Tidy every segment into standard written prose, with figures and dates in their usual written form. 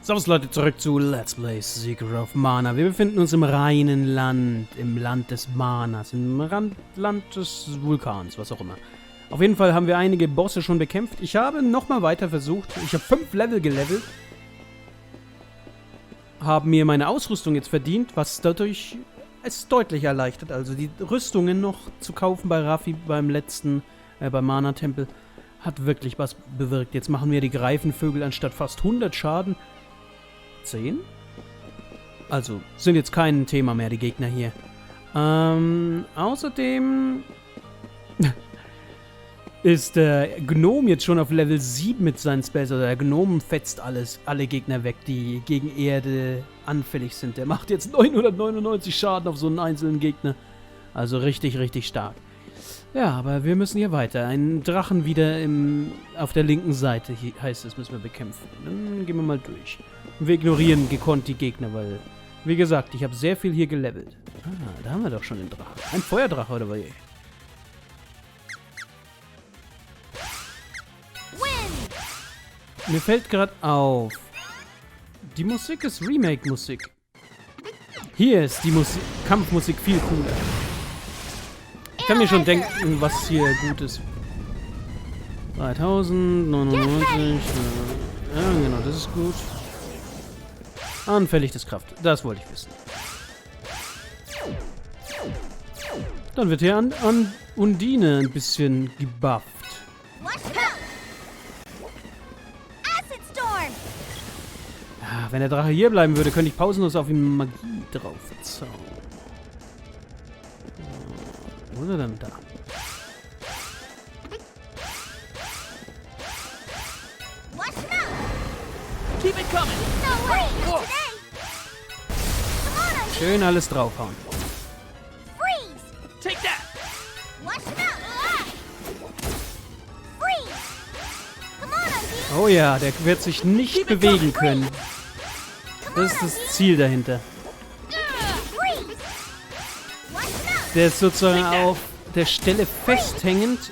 Servus Leute, zurück zu Let's Play Secret of Mana. Wir befinden uns im reinen Land, im Land des Manas, im Land des Vulkans, was auch immer. Auf jeden Fall haben wir einige Bosse schon bekämpft. Ich habe nochmal weiter versucht. Ich habe 5 Level gelevelt. Habe mir meine Ausrüstung jetzt verdient, was dadurch es deutlich erleichtert. Also die Rüstungen noch zu kaufen bei Raffi beim letzten, beim Mana-Tempel, hat wirklich was bewirkt. Jetzt machen wir die Greifenvögel anstatt fast 100 Schaden 10. Also sind jetzt kein Thema mehr, die Gegner hier. Außerdem ist der Gnome jetzt schon auf Level 7 mit seinen Spells. Also der Gnome fetzt alle Gegner weg, die gegen Erde anfällig sind. Der macht jetzt 999 Schaden auf so einen einzelnen Gegner. Also richtig, richtig stark. Ja, aber wir müssen hier weiter. Einen Drachen wieder auf der linken Seite, hier heißt es, müssen wir bekämpfen. Dann gehen wir mal durch. Und wir ignorieren gekonnt die Gegner, weil, wie gesagt, ich habe sehr viel hier gelevelt. Ah, da haben wir doch schon den Drachen. Ein Feuerdrache oder was? Mir fällt gerade auf, die Musik ist Remake-Musik. Hier ist die Kampfmusik viel cooler. Ich kann mir schon denken, was hier gut ist. 3099. Ja, genau, das ist gut. Anfällig des Kraft. Das wollte ich wissen. Dann wird hier an Undine ein bisschen gebufft. Ja, wenn der Drache hier bleiben würde, könnte ich pausenlos auf ihm Magie drauf zaubern. Wo ist er denn da? Schön alles draufhauen. Oh ja, der wird sich nicht bewegen können. Das ist das Ziel dahinter. Der ist sozusagen auf der Stelle festhängend.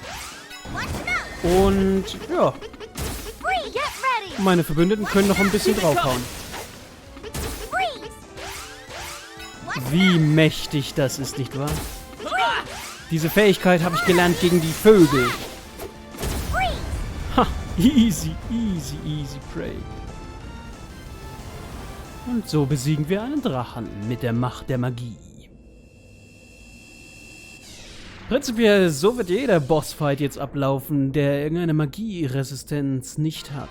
Und ja. Meine Verbündeten können noch ein bisschen draufhauen. Wie mächtig das ist, nicht wahr? Diese Fähigkeit habe ich gelernt gegen die Vögel. Ha, easy, easy, easy prey. Und so besiegen wir einen Drachen mit der Macht der Magie. Prinzipiell, so wird jeder Bossfight jetzt ablaufen, der irgendeine Magieresistenz nicht hat.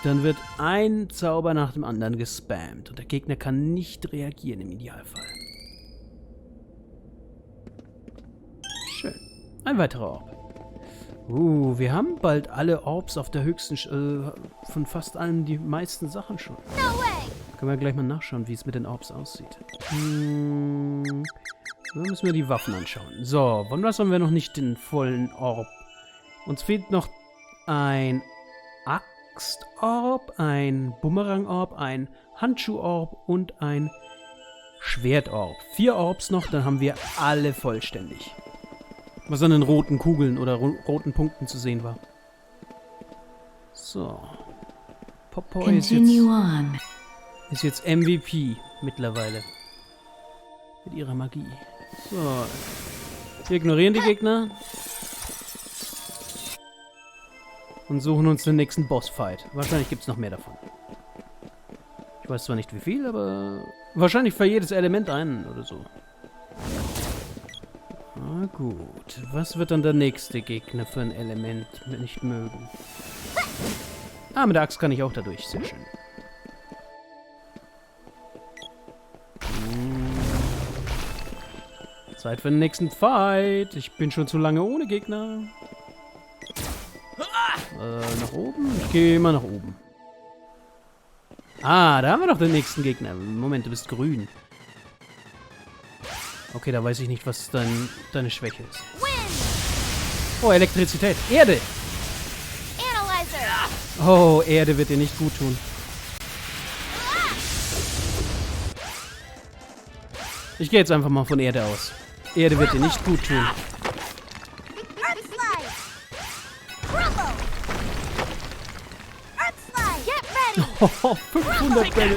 Dann wird ein Zauber nach dem anderen gespammt und der Gegner kann nicht reagieren im Idealfall. Schön. Ein weiterer Orb. Wir haben bald alle Orbs auf der höchsten, von fast allen die meisten Sachen schon. Können wir gleich mal nachschauen, wie es mit den Orbs aussieht. Dann müssen wir die Waffen anschauen. So, von was haben wir noch nicht den vollen Orb? Uns fehlt noch ein Axt-Orb, ein Bumerang-Orb, ein Handschuh-Orb und ein Schwert-Orb. 4 Orbs noch, dann haben wir alle vollständig. Was an den roten Kugeln oder roten Punkten zu sehen war. So. Popoy ist jetzt MVP mittlerweile. Mit ihrer Magie. So. Wir ignorieren die Gegner. Und suchen uns den nächsten Bossfight. Wahrscheinlich gibt es noch mehr davon. Ich weiß zwar nicht wie viel, aber wahrscheinlich für jedes Element einen oder so. Ah, gut. Was wird dann der nächste Gegner für ein Element nicht mögen? Ah, mit der Axt kann ich auch dadurch. Sehr schön. Zeit für den nächsten Fight. Ich bin schon zu lange ohne Gegner. Nach oben? Ich gehe immer nach oben. Ah, da haben wir doch den nächsten Gegner. Moment, du bist grün. Okay, da weiß ich nicht, was deine Schwäche ist. Oh, Elektrizität. Erde! Oh, Erde wird dir nicht gut tun. Ich gehe jetzt einfach mal von Erde aus. Erde wird dir nicht gut tun. Oh, 500 Damage.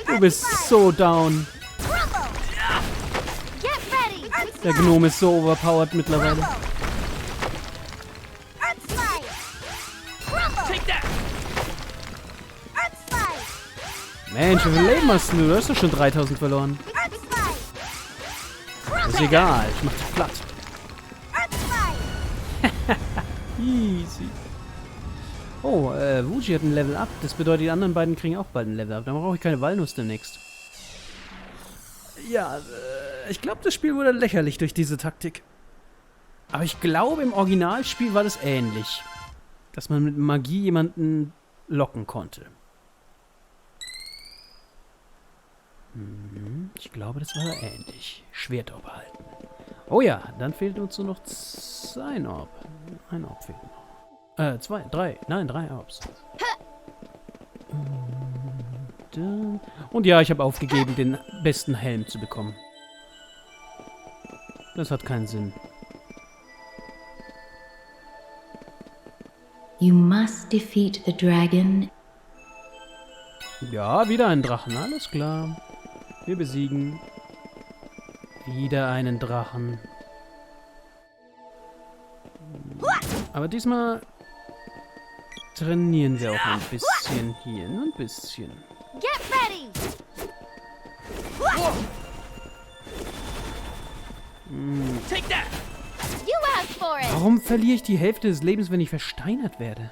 Du bist so down. Der Gnome ist so overpowered mittlerweile. Mensch, wie viel Leben hast du? Du hast doch schon 3000 verloren. Ist egal, ich mach dich platt. Easy. Oh, Wuji hat ein Level Up. Das bedeutet, die anderen beiden kriegen auch bald ein Level Up. Dann brauche ich keine Walnuss demnächst. Ja, ich glaube, das Spiel wurde lächerlich durch diese Taktik. Aber ich glaube, im Originalspiel war das ähnlich. Dass man mit Magie jemanden locken konnte. Ich glaube, das war ähnlich. Schwert behalten. Oh ja, dann fehlt uns nur noch ein Orb. Ein Orb fehlt noch. 2, 3. Nein, 3 Orbs. Und ja, ich habe aufgegeben, den besten Helm zu bekommen. Das hat keinen Sinn. You must defeat the dragon. Ja, wieder ein Drachen, alles klar. Wir besiegen wieder einen Drachen. Aber diesmal trainieren wir auch ein bisschen hier, nur ein bisschen. Get ready. Take that. You asked for it. Warum verliere ich die Hälfte des Lebens, wenn ich versteinert werde?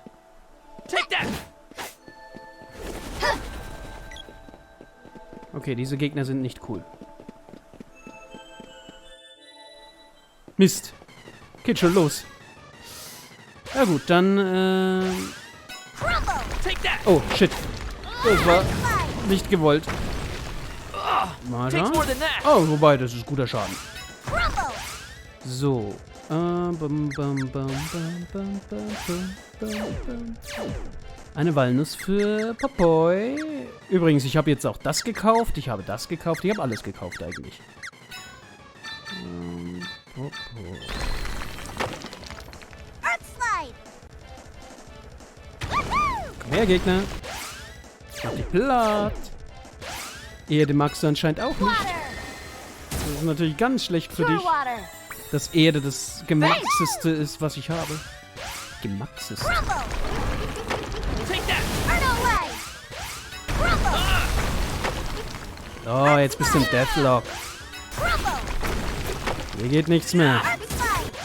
Take that. Okay, diese Gegner sind nicht cool. Mist. Geht schon los. Ja gut, dann, oh, shit. Das war nicht gewollt. Mal da. Oh, wobei, das ist guter Schaden. So. Eine Walnuss für Popoi. Übrigens, ich habe jetzt auch das gekauft. Ich habe das gekauft. Ich habe alles gekauft eigentlich. Komm her, Gegner. Ich mach dich platt. Erde magst du anscheinend auch nicht. Das ist natürlich ganz schlecht für dich. Dass Erde das Gemaxeste ist, was ich habe. Gemaxest. Oh, jetzt bist du im Deathlock. Hier geht nichts mehr.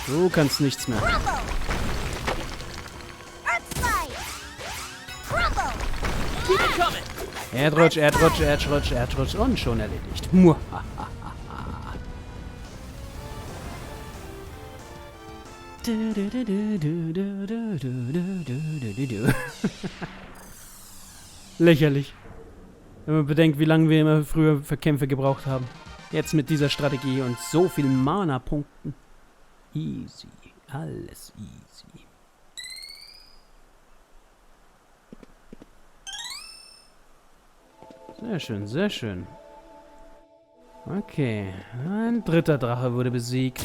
Du kannst nichts mehr. Erdrutsch, Erdrutsch, Erdrutsch, Erdrutsch und schon erledigt. Lächerlich. Wenn man bedenkt, wie lange wir immer früher für Kämpfe gebraucht haben. Jetzt mit dieser Strategie und so vielen Mana-Punkten. Easy. Alles easy. Sehr schön, sehr schön. Okay. Ein dritter Drache wurde besiegt.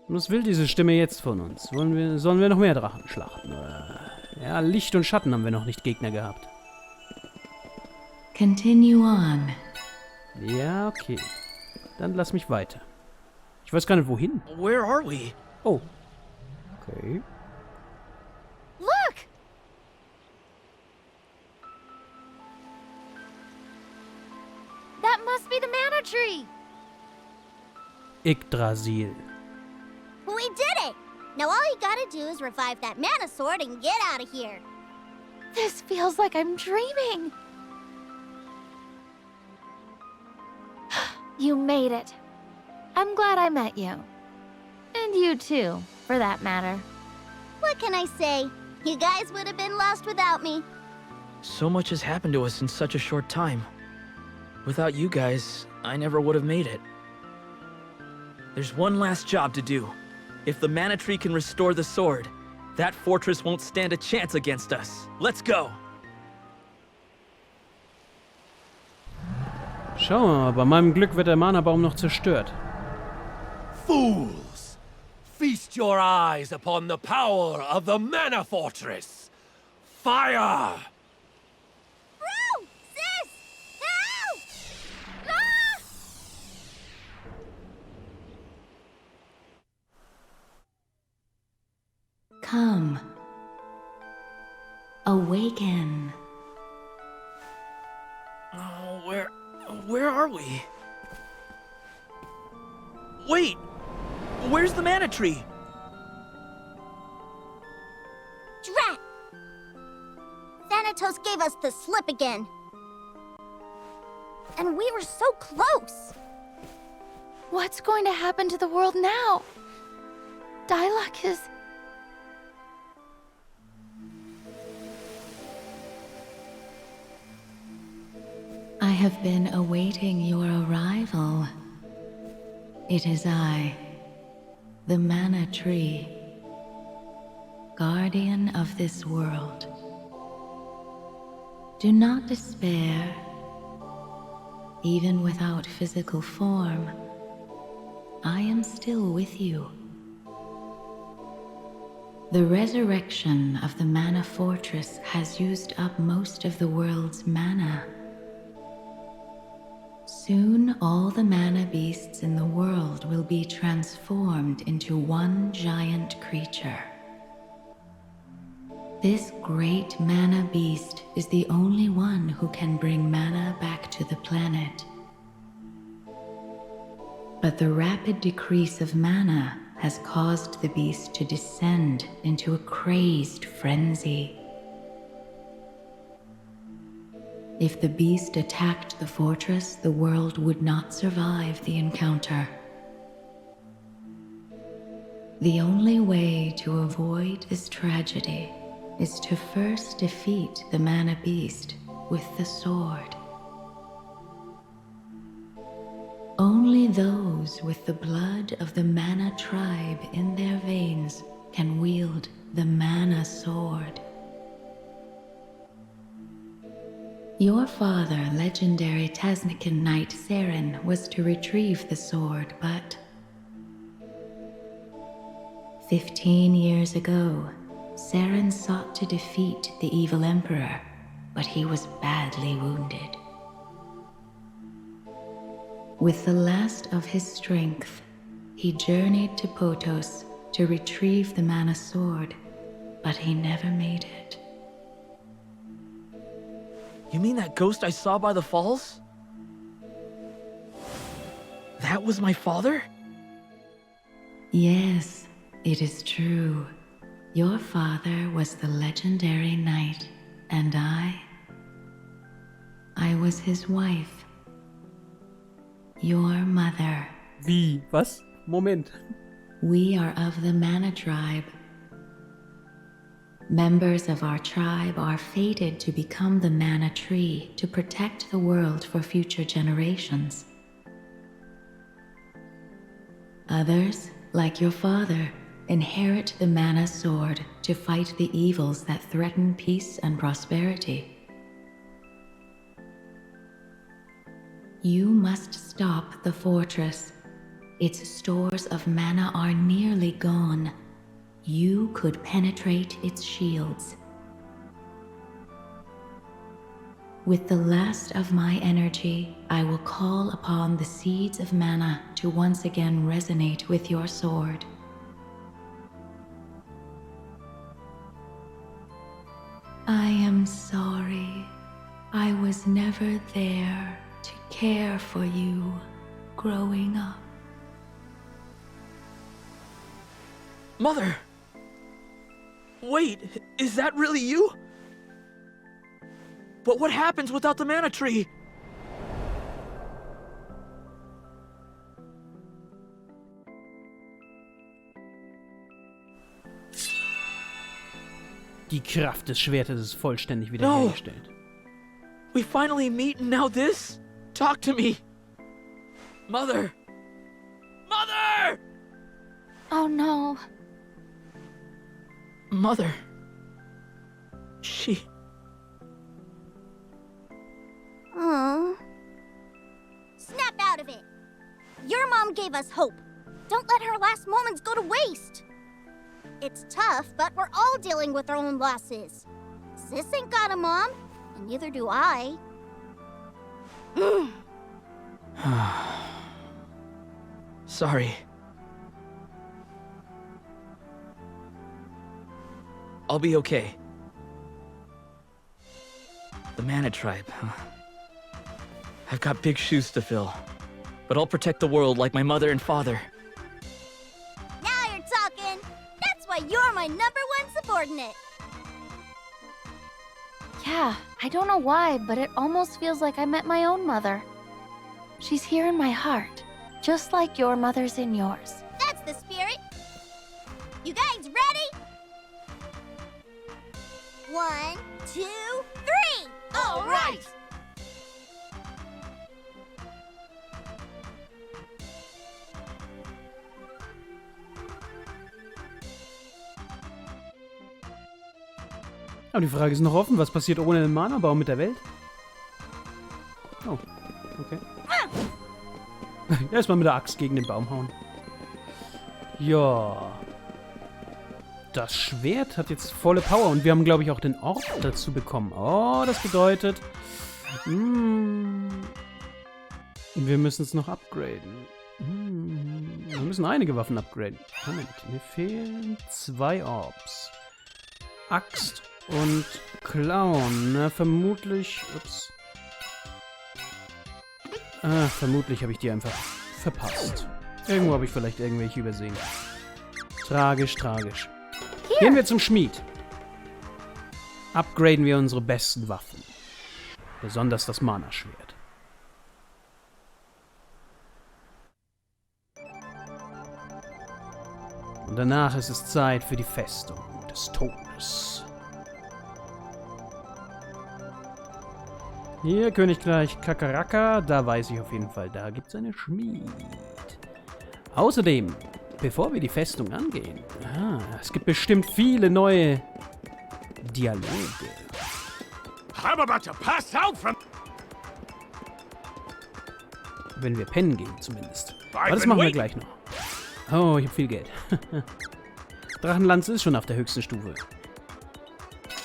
Was will diese Stimme jetzt von uns? Sollen wir noch mehr Drachen schlachten? Ja, Licht und Schatten haben wir noch nicht Gegner gehabt. Continue on. Ja, okay. Dann lass mich weiter. Ich weiß gar nicht, wohin. Where are we? Oh. Okay. Look! That must be the mana tree. Yggdrasil. We did it! Now all you gotta do is revive that mana sword and get out of here. This feels like I'm dreaming. You made it. I'm glad I met you. And you too, for that matter. What can I say? You guys would have been lost without me. So much has happened to us in such a short time. Without you guys, I never would have made it. There's one last job to do. If the mana tree can restore the sword, that fortress won't stand a chance against us. Let's go! Schauen wir mal, bei meinem Glück wird der Manabaum noch zerstört. Fools! Feast your eyes upon the power of the Mana Fortress. Fire! Bro! Sis! Help! Ah! Come. Awaken. Oh, where are we? Wait! Where's the mana tree? Drat! Thanatos gave us the slip again. And we were so close. What's going to happen to the world now? Dialogue is... I have been awaiting your arrival. It is I, the Mana Tree, guardian of this world. Do not despair. Even without physical form, I am still with you. The resurrection of the Mana Fortress has used up most of the world's mana. Soon all the mana beasts in the world will be transformed into one giant creature. This great mana beast is the only one who can bring mana back to the planet. But the rapid decrease of mana has caused the beast to descend into a crazed frenzy. If the beast attacked the fortress, the world would not survive the encounter. The only way to avoid this tragedy is to first defeat the mana beast with the sword. Only those with the blood of the mana tribe in their veins can wield the mana sword. Your father, legendary Tasnican knight Seren, was to retrieve the sword, but 15 years ago, Seren sought to defeat the evil emperor, but he was badly wounded. With the last of his strength, he journeyed to Potos to retrieve the mana sword, but he never made it. You mean that ghost I saw by the falls? That was my father? Yes, it is true. Your father was the legendary knight, and I was his wife. Your mother. Wie? Was? Moment. We are of the Mana tribe. Members of our tribe are fated to become the Mana Tree to protect the world for future generations. Others, like your father, inherit the Mana Sword to fight the evils that threaten peace and prosperity. You must stop the fortress. Its stores of mana are nearly gone. You could penetrate its shields. With the last of my energy, I will call upon the seeds of mana to once again resonate with your sword. I am sorry. I was never there to care for you growing up. Mother! Wait, is that really you? But what happens without the mana tree? Die Kraft des Schwertes ist vollständig wiederhergestellt. We finally meet and now this? Talk to me! Mother! Mother! Oh no. Mother. She... Snap out of it. Your mom gave us hope. Don't let her last moments go to waste. It's tough, but we're all dealing with our own losses. Sis ain't got a mom, and neither do I. Sorry. I'll be okay. The Mana Tribe, huh? I've got big shoes to fill. But I'll protect the world like my mother and father. Now you're talking. That's why you're my #1 subordinate. Yeah, I don't know why, but it almost feels like I met my own mother. She's here in my heart, just like your mother's in yours. That's the spirit. You guys ready? 1, 2, 3. All right. Aber die Frage ist noch offen, was passiert ohne den Manabaum mit der Welt? Oh, okay. Erstmal mit der Axt gegen den Baum hauen. Ja. Das Schwert hat jetzt volle Power und wir haben, glaube ich, auch den Ort dazu bekommen. Oh, das bedeutet... wir müssen es noch upgraden. Wir müssen einige Waffen upgraden. Moment, mir fehlen 2 Orbs. Axt und Clown. Na, vermutlich... Ups. Vermutlich habe ich die einfach verpasst. Irgendwo habe ich vielleicht irgendwelche übersehen. Tragisch, tragisch. Gehen wir zum Schmied. Upgraden wir unsere besten Waffen. Besonders das Mana-Schwert. Und danach ist es Zeit für die Festung des Todes. Hier, Königreich Kakaraka, da weiß ich auf jeden Fall, da gibt es eine Schmied. Außerdem, bevor wir die Festung angehen, es gibt bestimmt viele neue Dialoge. I'm about to pass out from... Wenn wir pennen gehen, zumindest. Aber das machen wir gleich noch. Oh, ich habe viel Geld. Drachenlanze ist schon auf der höchsten Stufe.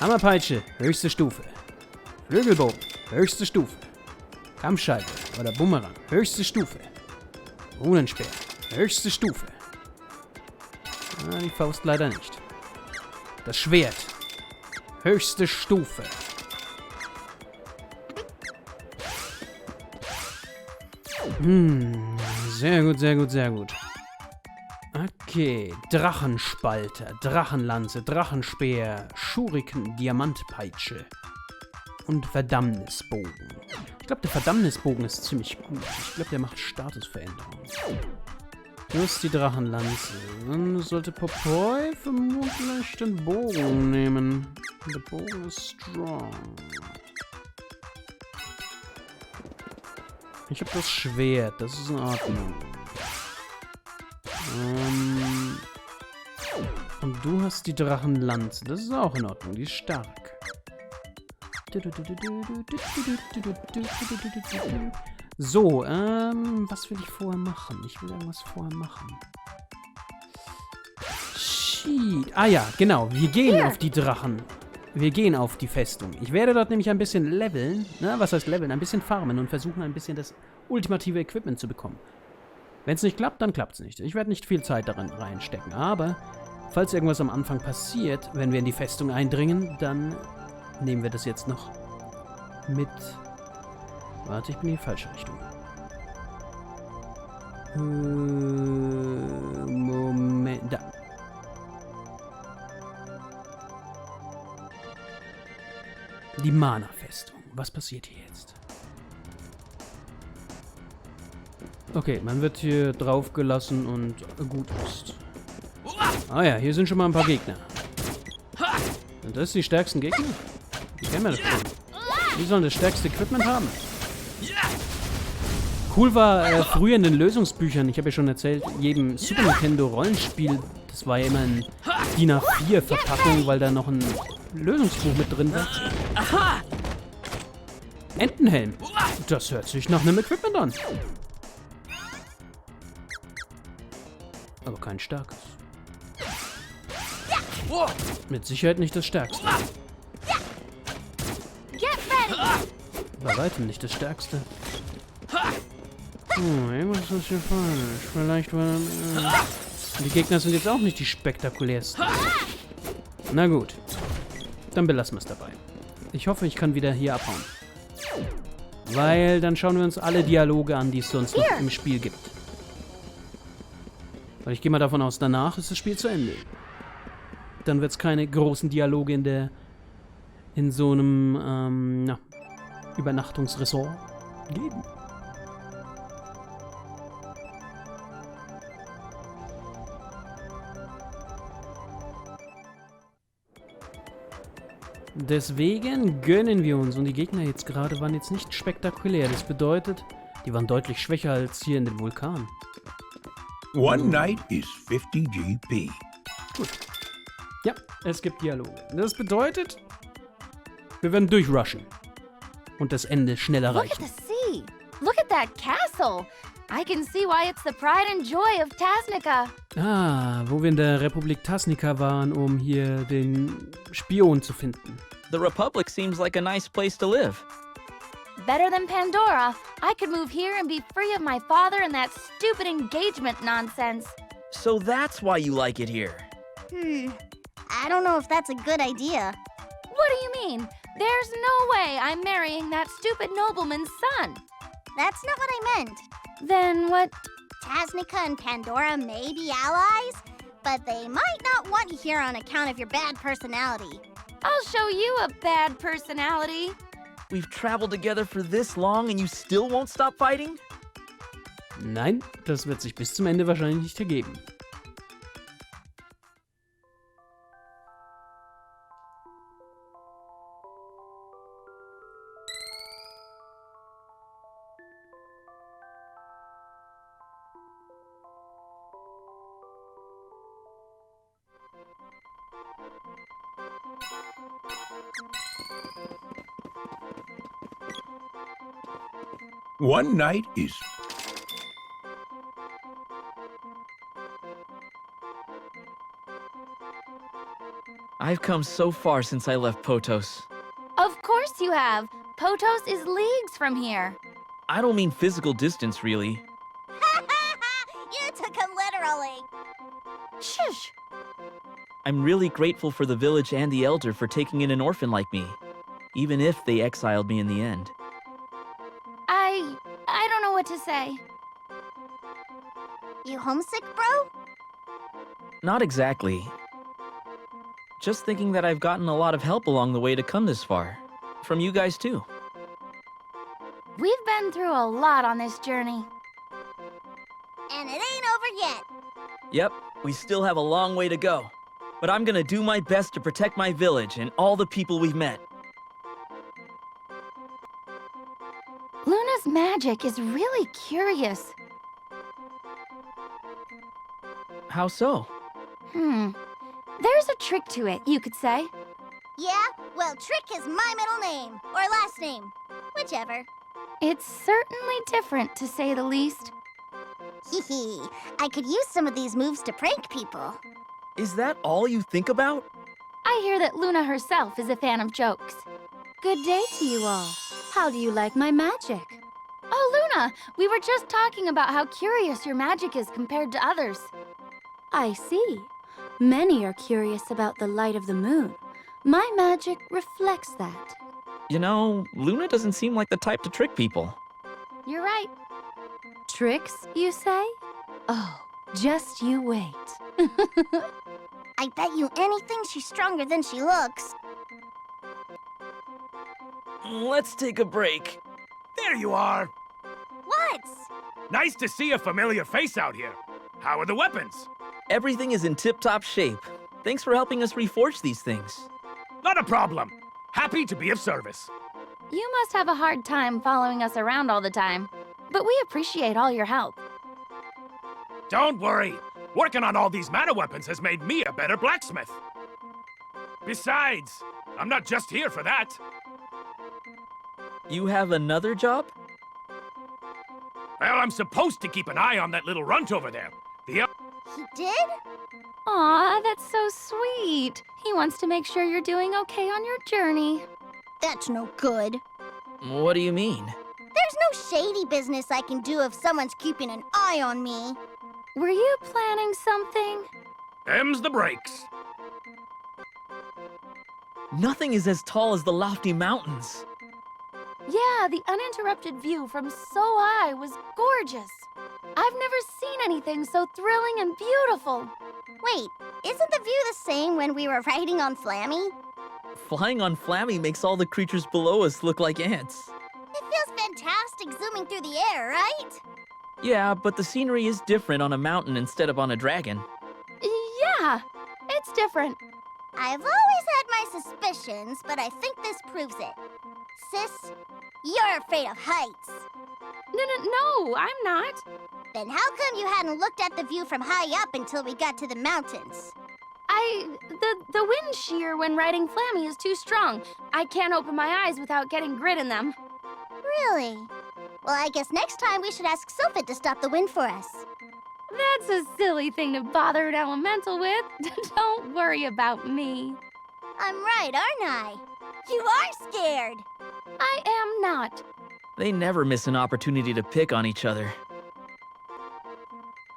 Hammerpeitsche, höchste Stufe. Flügelbogen, höchste Stufe. Kampfschalter oder Bumerang, höchste Stufe. Runenspeer, höchste Stufe. Die Faust leider nicht. Das Schwert, höchste Stufe. Sehr gut, sehr gut, sehr gut. Okay, Drachenspalter, Drachenlanze, Drachenspeer, Schuriken, Diamantpeitsche und Verdammnisbogen. Ich glaube, der Verdammnisbogen ist ziemlich gut. Ich glaube, der macht Statusveränderungen. Du hast die Drachenlanze. Dann sollte Popoi vermutlich den Bogen nehmen. Der Bogen ist strong. Ich habe das Schwert, das ist in Ordnung. Und du hast die Drachenlanze, das ist auch in Ordnung, die ist stark. So, was will ich vorher machen? Ich will irgendwas vorher machen. Shit. Ah ja, genau, wir gehen auf die Drachen. Wir gehen auf die Festung. Ich werde dort nämlich ein bisschen leveln. Na, was heißt leveln? Ein bisschen farmen und versuchen ein bisschen das ultimative Equipment zu bekommen. Wenn es nicht klappt, dann klappt es nicht. Ich werde nicht viel Zeit darin reinstecken. Aber, falls irgendwas am Anfang passiert, wenn wir in die Festung eindringen, dann nehmen wir das jetzt noch mit... Warte, ich bin in die falsche Richtung. Moment, da. Die Mana-Festung. Was passiert hier jetzt? Okay, man wird hier drauf gelassen und gut ist. Ah ja, hier sind schon mal ein paar Gegner. Sind das die stärksten Gegner? Die kennen wir das schon. Die sollen das stärkste Equipment haben. Cool war früher in den Lösungsbüchern, ich habe ja schon erzählt, jedem Super Nintendo Rollenspiel, das war ja immer ein DIN A4 Verpackung, weil da noch ein Lösungsbuch mit drin war. Aha! Entenhelm. Das hört sich nach einem Equipment an. Aber kein starkes. Mit Sicherheit nicht das stärkste. Get ready! Bei weitem nicht das stärkste. Irgendwas ist hier falsch. Vielleicht war... Die Gegner sind jetzt auch nicht die spektakulärsten. Na gut. Dann belassen wir es dabei. Ich hoffe, ich kann wieder hier abhauen. Weil dann schauen wir uns alle Dialoge an, die es sonst noch im Spiel gibt. Weil ich gehe mal davon aus, danach ist das Spiel zu Ende. Dann wird es keine großen Dialoge in so einem Übernachtungsresort geben. Deswegen gönnen wir uns. Und die Gegner jetzt gerade waren jetzt nicht spektakulär. Das bedeutet, die waren deutlich schwächer als hier in dem Vulkan. One night is 50 GP. Gut. Ja, es gibt Dialoge. Das bedeutet, wir werden durchrushen. Und das Ende schnell Look at erreichen. the sea. Look at that castle. I can see why it's the pride and joy of Tasnica. Ah, wo wir in der Republik Tasnica waren, um hier den Spion zu finden. The Republic seems like a nice place to live. Better than Pandora. I could move here and be free of my father and that stupid engagement nonsense. So that's why you like it here. I don't know if that's a good idea. What do you mean? There's no way I'm marrying that stupid nobleman's son. That's not what I meant. Then what? Tasnica and Pandora may be allies, but they might not want you here on account of your bad personality. I'll show you a bad personality. We've traveled together for this long and you still won't stop fighting? Nein, das wird sich bis zum Ende wahrscheinlich nicht ergeben. One night is... I've come so far since I left Potos. Of course you have. Potos is leagues from here. I don't mean physical distance, really. You took him literally. Shush. I'm really grateful for the village and the elder for taking in an orphan like me, even if they exiled me in the end. I don't know what to say. You homesick, bro? Not exactly. Just thinking that I've gotten a lot of help along the way to come this far. From you guys, too. We've been through a lot on this journey. And it ain't over yet. Yep, we still have a long way to go. But I'm gonna do my best to protect my village and all the people we've met. Luna's magic is really curious. How so? There's a trick to it, you could say. Yeah? Well, Trick is my middle name. Or last name. Whichever. It's certainly different, to say the least. Hee. I could use some of these moves to prank people. Is that all you think about? I hear that Luna herself is a fan of jokes. Good day to you all. How do you like my magic? Oh, Luna, we were just talking about how curious your magic is compared to others. I see. Many are curious about the light of the moon. My magic reflects that. You know, Luna doesn't seem like the type to trick people. You're right. Tricks, you say? Oh, just you wait. I bet you anything she's stronger than she looks. Let's take a break. There you are. What? Nice to see a familiar face out here. How are the weapons? Everything is in tip-top shape. Thanks for helping us reforge these things. Not a problem. Happy to be of service. You must have a hard time following us around all the time. But we appreciate all your help. Don't worry. Working on all these mana weapons has made me a better blacksmith. Besides, I'm not just here for that. You have another job? Well, I'm supposed to keep an eye on that little runt over there. He did? Aw, that's so sweet. He wants to make sure you're doing okay on your journey. That's no good. What do you mean? There's no shady business I can do if someone's keeping an eye on me. Were you planning something? Them's the breaks. Nothing is as tall as the lofty mountains. Yeah, the uninterrupted view from so high was gorgeous. I've never seen anything so thrilling and beautiful. Wait, isn't the view the same when we were riding on Flammy? Flying on Flammy makes all the creatures below us look like ants. It feels fantastic zooming through the air, right? Yeah, but the scenery is different on a mountain instead of on a dragon. Yeah, it's different. I've always had my suspicions, but I think this proves it. Sis, you're afraid of heights. No, I'm not. Then how come you hadn't looked at the view from high up until we got to the mountains? The wind shear when riding Flammy is too strong. I can't open my eyes without getting grit in them. Really? Well, I guess next time we should ask Sophie to stop the wind for us. That's a silly thing to bother an elemental with. Don't worry about me. I'm right, aren't I? You are scared. I am not. They never miss an opportunity to pick on each other.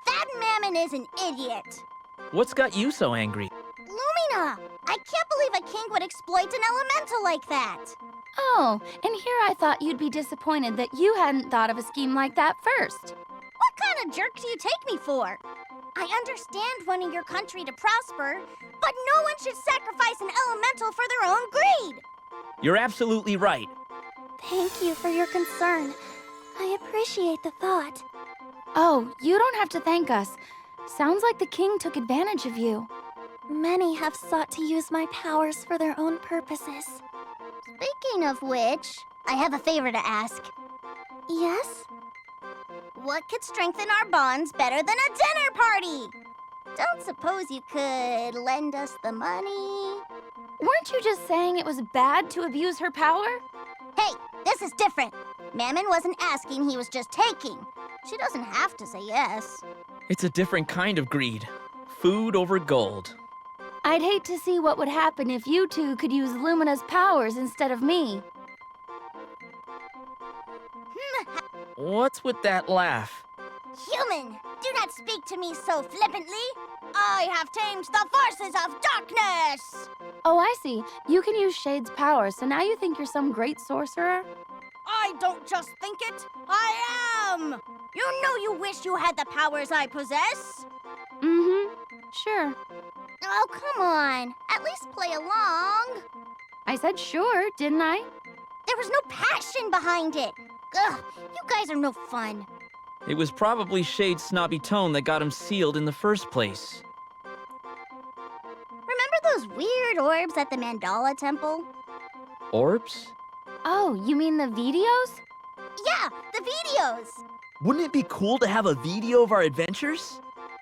That Mammon is an idiot. What's got you so angry? Lumina! I can't believe a king would exploit an elemental like that. Oh, and here I thought you'd be disappointed that you hadn't thought of a scheme like that first. What kind of jerk do you take me for? I understand wanting your country to prosper, but no one should sacrifice an elemental for their own greed. You're absolutely right. Thank you for your concern. I appreciate the thought. Oh, you don't have to thank us. Sounds like the king took advantage of you. Many have sought to use my powers for their own purposes. Speaking of which, I have a favor to ask. Yes? What could strengthen our bonds better than a dinner party? Don't suppose you could lend us the money? Weren't you just saying it was bad to abuse her power? Hey, this is different. Mammon wasn't asking, he was just taking. She doesn't have to say yes. It's a different kind of greed. Food over gold. I'd hate to see what would happen if you two could use Lumina's powers instead of me. What's with that laugh? Human, do not speak to me so flippantly. I have tamed the forces of darkness. Oh, I see. You can use Shade's power, so now you think you're some great sorcerer? I don't just think it, I am! You know you wish you had the powers I possess. Mm-hmm. Sure. Oh, come on. At least play along. I said sure, didn't I? There was no passion behind it. Ugh, you guys are no fun. It was probably Shade's snobby tone that got him sealed in the first place. Remember those weird orbs at the Mandala Temple? Orbs? Oh, you mean the videos? Yeah, the videos. Wouldn't it be cool to have a video of our adventures?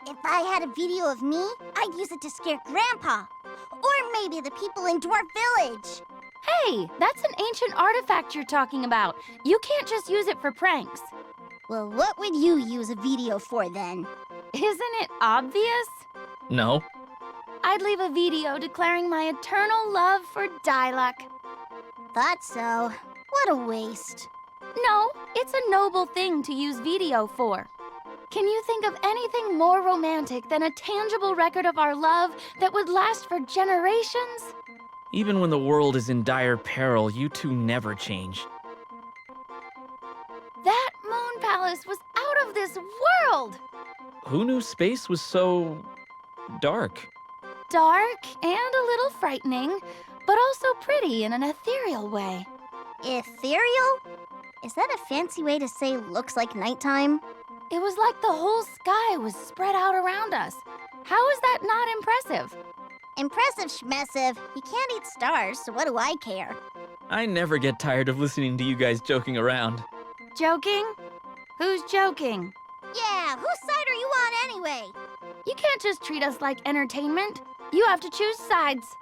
If I had a video of me, I'd use it to scare Grandpa. Or maybe the people in Dwarf Village. Hey, that's an ancient artifact you're talking about. You can't just use it for pranks. Well, what would you use a video for then? Isn't it obvious? No. I'd leave a video declaring my eternal love for Diluc. Thought so. What a waste. No, it's a noble thing to use video for. Can you think of anything more romantic than a tangible record of our love that would last for generations? Even when the world is in dire peril, you two never change. That moon palace was out of this world! Who knew space was so dark? Dark and a little frightening, but also pretty in an ethereal way. Ethereal? Is that a fancy way to say looks like nighttime? It was like the whole sky was spread out around us. How is that not impressive? Impressive schmessive. You can't eat stars, so what do I care? I never get tired of listening to you guys joking around. Joking? Who's joking? Yeah, whose side are you on anyway? You can't just treat us like entertainment. You have to choose sides.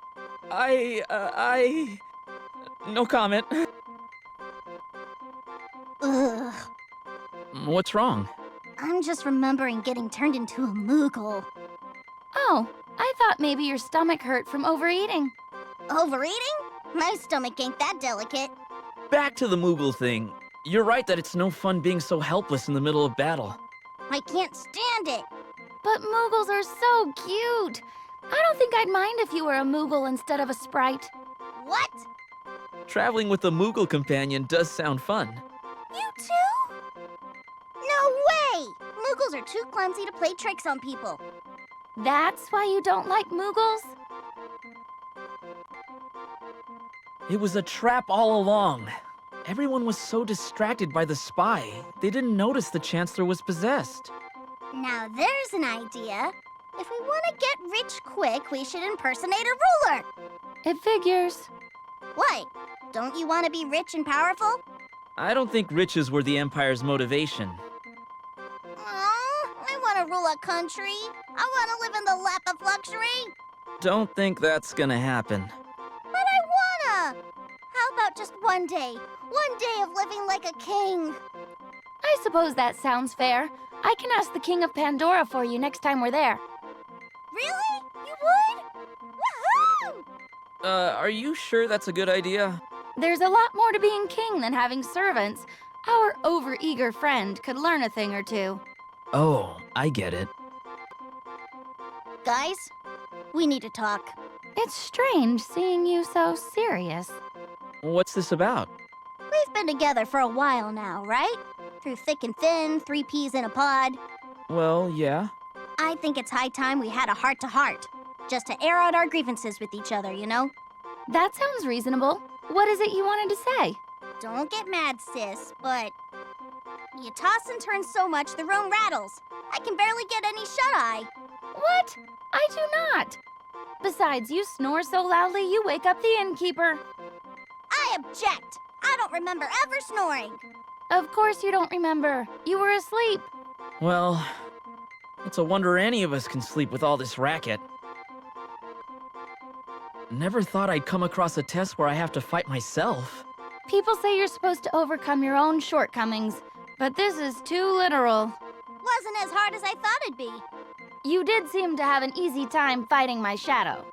No comment. Ugh. What's wrong? I'm just remembering getting turned into a Moogle. Oh, I thought maybe your stomach hurt from overeating. Overeating? My stomach ain't that delicate. Back to the Moogle thing. You're right that it's no fun being so helpless in the middle of battle. I can't stand it. But Moogles are so cute. I don't think I'd mind if you were a Moogle instead of a sprite. What? Traveling with a Moogle companion does sound fun. You too? No way! Moogles are too clumsy to play tricks on people. That's why you don't like Moogles? It was a trap all along. Everyone was so distracted by the spy, they didn't notice the Chancellor was possessed. Now there's an idea. If we want to get rich quick, we should impersonate a ruler. It figures. What? Don't you want to be rich and powerful? I don't think riches were the Empire's motivation. I want to rule a country. I want to live in the lap of luxury. Don't think that's gonna happen. But I wanna! How about just one day? One day of living like a king. I suppose that sounds fair. I can ask the King of Pandora for you next time we're there. Really? You would? Woohoo! Are you sure that's a good idea? There's a lot more to being king than having servants. Our overeager friend could learn a thing or two. Oh, I get it. Guys, we need to talk. It's strange seeing you so serious. What's this about? We've been together for a while now, right? Through thick and thin, 3 peas in a pod. Well, yeah. I think it's high time we had a heart-to-heart. Just to air out our grievances with each other, you know? That sounds reasonable. What is it you wanted to say? Don't get mad, sis, but you toss and turn so much the room rattles. I can barely get any shut-eye. What? I do not. Besides, you snore so loudly you wake up the innkeeper. I object. I don't remember ever snoring. Of course you don't remember. You were asleep. Well, it's a wonder any of us can sleep with all this racket. Never thought I'd come across a test where I have to fight myself. People say you're supposed to overcome your own shortcomings, but this is too literal. Wasn't as hard as I thought it'd be. You did seem to have an easy time fighting my shadow.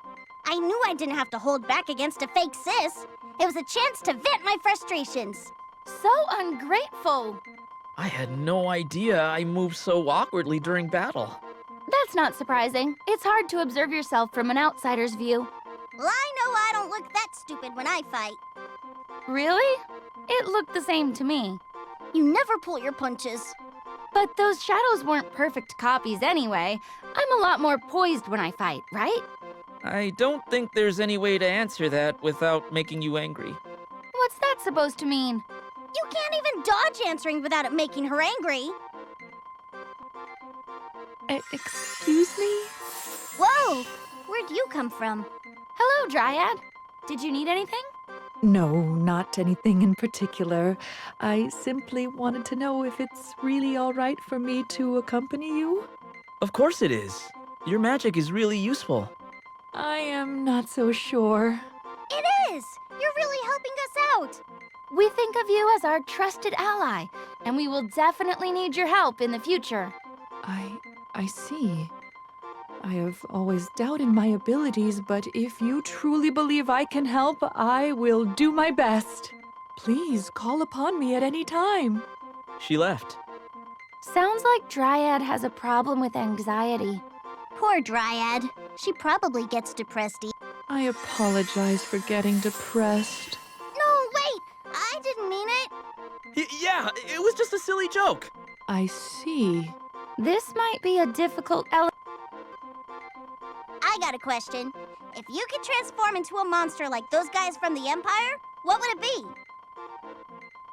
I knew I didn't have to hold back against a fake sis. It was a chance to vent my frustrations. So ungrateful. I had no idea I moved so awkwardly during battle. That's not surprising. It's hard to observe yourself from an outsider's view. Well, I know I don't look that stupid when I fight. Really? It looked the same to me. You never pull your punches. But those shadows weren't perfect copies anyway. I'm a lot more poised when I fight, right? I don't think there's any way to answer that without making you angry. What's that supposed to mean? You can't even dodge answering without it making her angry. Excuse me? Whoa! Where'd you come from? Hello, Dryad. Did you need anything? No, not anything in particular. I simply wanted to know if it's really all right for me to accompany you. Of course it is. Your magic is really useful. I am not so sure. It is! You're really helping us out! We think of you as our trusted ally, and we will definitely need your help in the future. I see. I have always doubted my abilities, but if you truly believe I can help, I will do my best. Please call upon me at any time. She left. Sounds like Dryad has a problem with anxiety. Poor Dryad. She probably gets depressed. I apologize for getting depressed. No, wait! I didn't mean it. Yeah, it was just a silly joke. I see. This might be a difficult element. I got a question. If you could transform into a monster like those guys from the Empire, what would it be?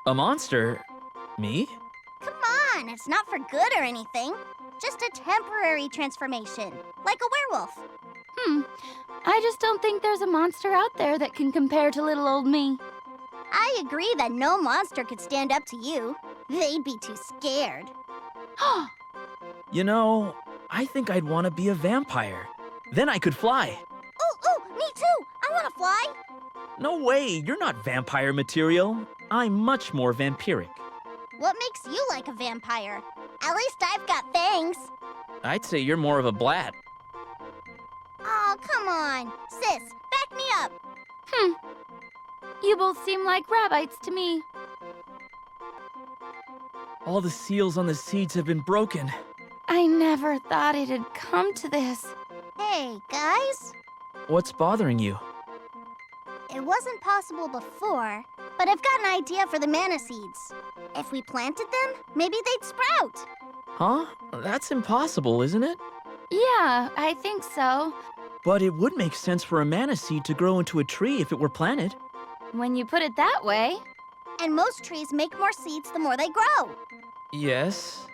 A monster? Me? Come on, it's not for good or anything. Just a temporary transformation, like a werewolf. I just don't think there's a monster out there that can compare to little old me. I agree that no monster could stand up to you. They'd be too scared. You know, I think I'd want to be a vampire. Then I could fly. Ooh, me too! I want to fly! No way, you're not vampire material. I'm much more vampiric. What makes you like a vampire? At least I've got fangs. I'd say you're more of a blat. come on. Sis, back me up. You both seem like rabbites to me. All the seals on the seeds have been broken. I never thought it'd come to this. Hey, guys. What's bothering you? It wasn't possible before, but I've got an idea for the mana seeds. If we planted them, maybe they'd sprout. Huh? That's impossible, isn't it? Yeah, I think so. But it would make sense for a mana seed to grow into a tree if it were planted. When you put it that way. And most trees make more seeds the more they grow. Yes.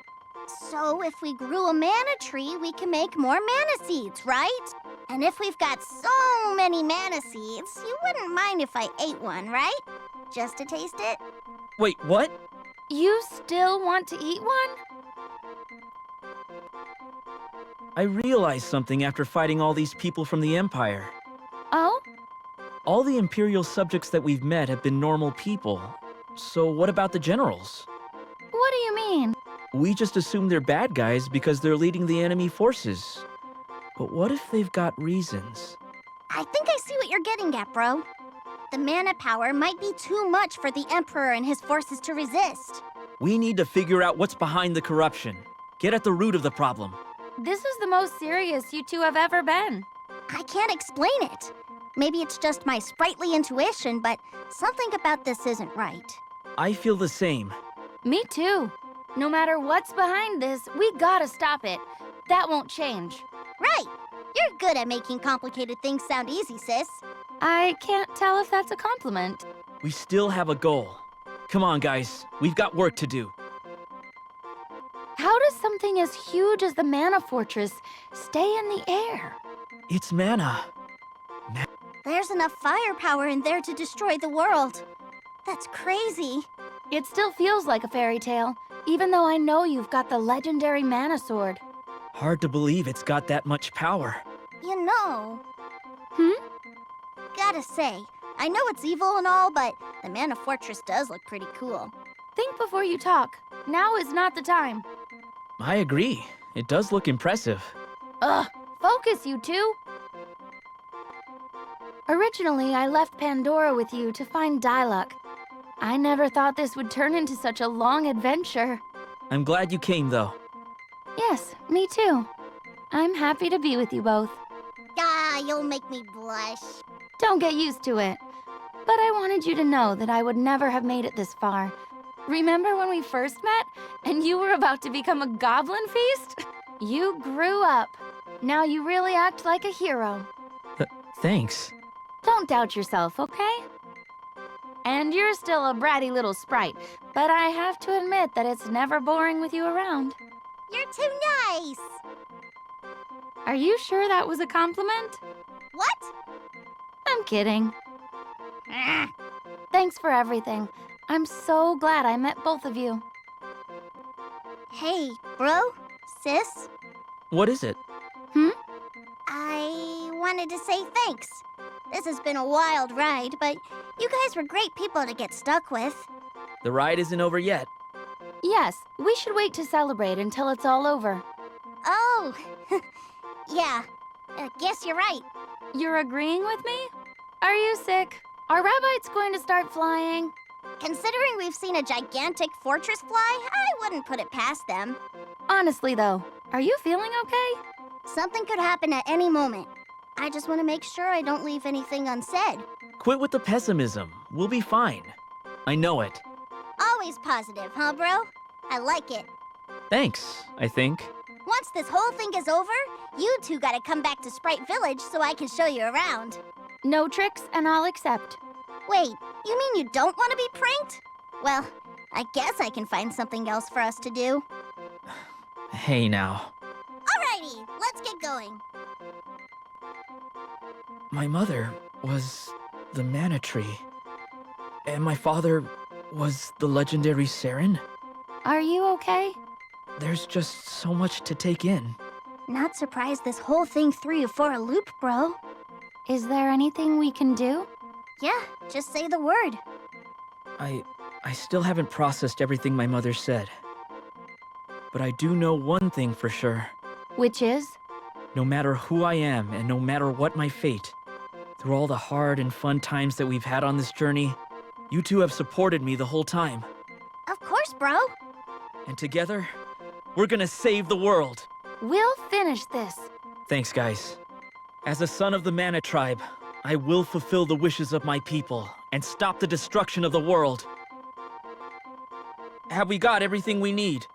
So if we grew a mana tree, we can make more mana seeds, right? And if we've got so many mana seeds, you wouldn't mind if I ate one, right? Just to taste it? Wait, what? You still want to eat one? I realized something after fighting all these people from the Empire. Oh? All the Imperial subjects that we've met have been normal people. So what about the generals? What do you mean? We just assume they're bad guys because they're leading the enemy forces. But what if they've got reasons? I think I see what you're getting at, bro. The mana power might be too much for the Emperor and his forces to resist. We need to figure out what's behind the corruption. Get at the root of the problem. This is the most serious you two have ever been. I can't explain it. Maybe it's just my sprightly intuition, but something about this isn't right. I feel the same. Me too. No matter what's behind this, we gotta stop it. That won't change. Right. You're good at making complicated things sound easy, sis. I can't tell if that's a compliment. We still have a goal. Come on, guys. We've got work to do. How does something as huge as the Mana Fortress stay in the air? It's mana. There's enough firepower in there to destroy the world. That's crazy. It still feels like a fairy tale, even though I know you've got the legendary Mana Sword. Hard to believe it's got that much power. You know... Hmm? Gotta say, I know it's evil and all, but the Mana Fortress does look pretty cool. Think before you talk. Now is not the time. I agree. It does look impressive. Ugh, focus, you two. Originally, I left Pandora with you to find Diluc. I never thought this would turn into such a long adventure. I'm glad you came, though. Yes, me too. I'm happy to be with you both. Ah, you'll make me blush. Don't get used to it. But I wanted you to know that I would never have made it this far. Remember when we first met, and you were about to become a goblin feast? You grew up. Now you really act like a hero. Thanks. Don't doubt yourself, okay? And you're still a bratty little sprite, but I have to admit that it's never boring with you around. You're too nice. Are you sure that was a compliment? What? I'm kidding. Thanks for everything. I'm so glad I met both of you. Hey, bro? Sis? What is it? I wanted to say thanks. This has been a wild ride, but you guys were great people to get stuck with. The ride isn't over yet. Yes, we should wait to celebrate until it's all over. Oh, yeah. Guess you're right. You're agreeing with me? Are you sick? Are rabbits going to start flying? Considering we've seen a gigantic fortress fly, I wouldn't put it past them. Honestly, though, are you feeling okay? Something could happen at any moment. I just want to make sure I don't leave anything unsaid. Quit with the pessimism. We'll be fine. I know it. Always positive, huh, bro? I like it. Thanks, I think. Once this whole thing is over, you two gotta come back to Sprite Village so I can show you around. No tricks, and I'll accept. Wait, you mean you don't want to be pranked? Well, I guess I can find something else for us to do. Hey now. Alrighty, let's get going. My mother was the mana tree. And my father was the legendary Saren. Are you okay? There's just so much to take in. Not surprised this whole thing threw you for a loop, bro. Is there anything we can do? Yeah, just say the word. I still haven't processed everything my mother said. But I do know one thing for sure. Which is? No matter who I am and no matter what my fate, through all the hard and fun times that we've had on this journey, you two have supported me the whole time. Of course, bro. And together, we're gonna save the world. We'll finish this. Thanks, guys. As a son of the Mana Tribe, I will fulfill the wishes of my people and stop the destruction of the world. Have we got everything we need?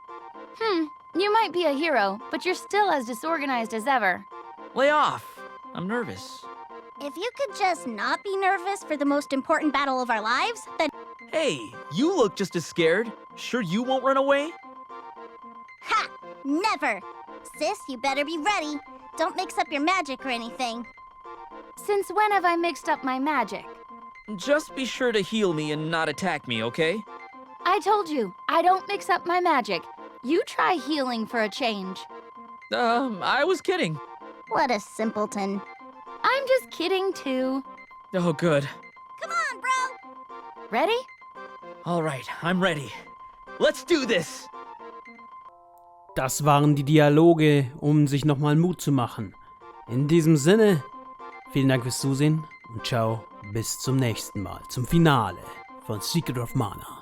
You might be a hero, but you're still as disorganized as ever. Lay off. I'm nervous. If you could just not be nervous for the most important battle of our lives, then... Hey, you look just as scared. Sure you won't run away? Ha! Never! Sis, you better be ready. Don't mix up your magic or anything. Since when have I mixed up my magic? Just be sure to heal me and not attack me, okay? I told you, I don't mix up my magic. You try healing for a change. I was kidding. What a simpleton. I'm just kidding too. Oh, good. Come on, bro! Ready? All right, I'm ready. Let's do this! Das waren die Dialoge, um sich nochmal Mut zu machen. In diesem Sinne, vielen Dank fürs Zusehen und ciao, bis zum nächsten Mal, zum Finale von Secret of Mana.